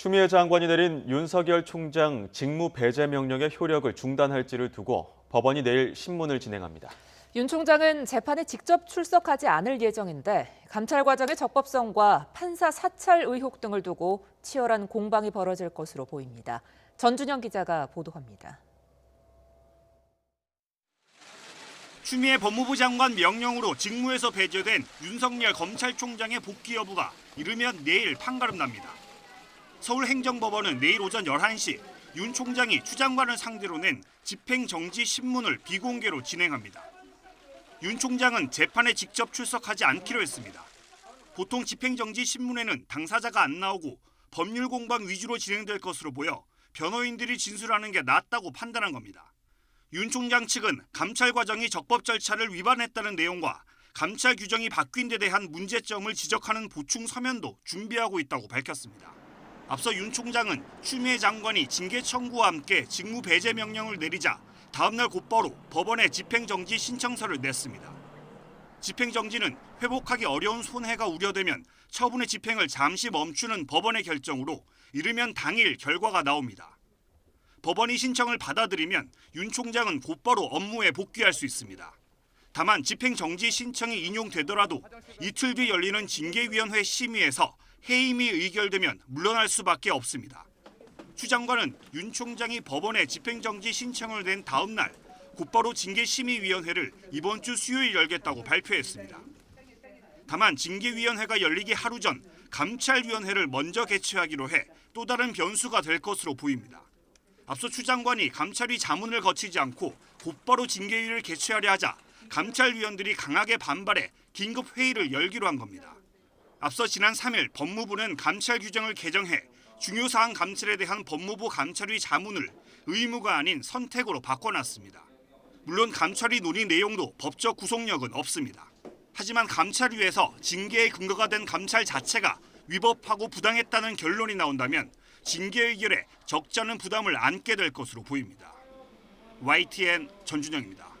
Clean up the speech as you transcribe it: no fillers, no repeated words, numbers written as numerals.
추미애 장관이 내린 윤석열 총장 직무 배제 명령의 효력을 중단할지를 두고 법원이 내일 신문을 진행합니다. 윤 총장은 재판에 직접 출석하지 않을 예정인데 감찰 과정의 적법성과 판사 사찰 의혹 등을 두고 치열한 공방이 벌어질 것으로 보입니다. 전준영 기자가 보도합니다. 추미애 법무부 장관 명령으로 직무에서 배제된 윤석열 검찰총장의 복귀 여부가 이르면 내일 판가름납니다. 서울행정법원은 내일 오전 11시 윤 총장이 추 장관을 상대로 낸 집행정지 신문을 비공개로 진행합니다. 윤 총장은 재판에 직접 출석하지 않기로 했습니다. 보통 집행정지 신문에는 당사자가 안 나오고 법률 공방 위주로 진행될 것으로 보여 변호인들이 진술하는 게 낫다고 판단한 겁니다. 윤 총장 측은 감찰 과정이 적법 절차를 위반했다는 내용과 감찰 규정이 바뀐 데 대한 문제점을 지적하는 보충 서면도 준비하고 있다고 밝혔습니다. 앞서 윤 총장은 추미애 장관이 징계 청구와 함께 직무 배제 명령을 내리자 다음 날 곧바로 법원에 집행정지 신청서를 냈습니다. 집행정지는 회복하기 어려운 손해가 우려되면 처분의 집행을 잠시 멈추는 법원의 결정으로 이르면 당일 결과가 나옵니다. 법원이 신청을 받아들이면 윤 총장은 곧바로 업무에 복귀할 수 있습니다. 다만 집행정지 신청이 인용되더라도 이틀 뒤 열리는 징계위원회 심의에서 해임이 의결되면 물러날 수밖에 없습니다. 추 장관은 윤 총장이 법원에 집행정지 신청을 낸 다음 날 곧바로 징계심의위원회를 이번 주 수요일 열겠다고 발표했습니다. 다만 징계위원회가 열리기 하루 전 감찰위원회를 먼저 개최하기로 해 또 다른 변수가 될 것으로 보입니다. 앞서 추 장관이 감찰위 자문을 거치지 않고 곧바로 징계위를 개최하려 하자 감찰위원들이 강하게 반발해 긴급 회의를 열기로 한 겁니다. 앞서 지난 3일 법무부는 감찰 규정을 개정해 중요사안 감찰에 대한 법무부 감찰위 자문을 의무가 아닌 선택으로 바꿔놨습니다. 물론 감찰위 논의 내용도 법적 구속력은 없습니다. 하지만 감찰위에서 징계의 근거가 된 감찰 자체가 위법하고 부당했다는 결론이 나온다면 징계 의결에 적잖은 부담을 안게 될 것으로 보입니다. YTN 전준영입니다.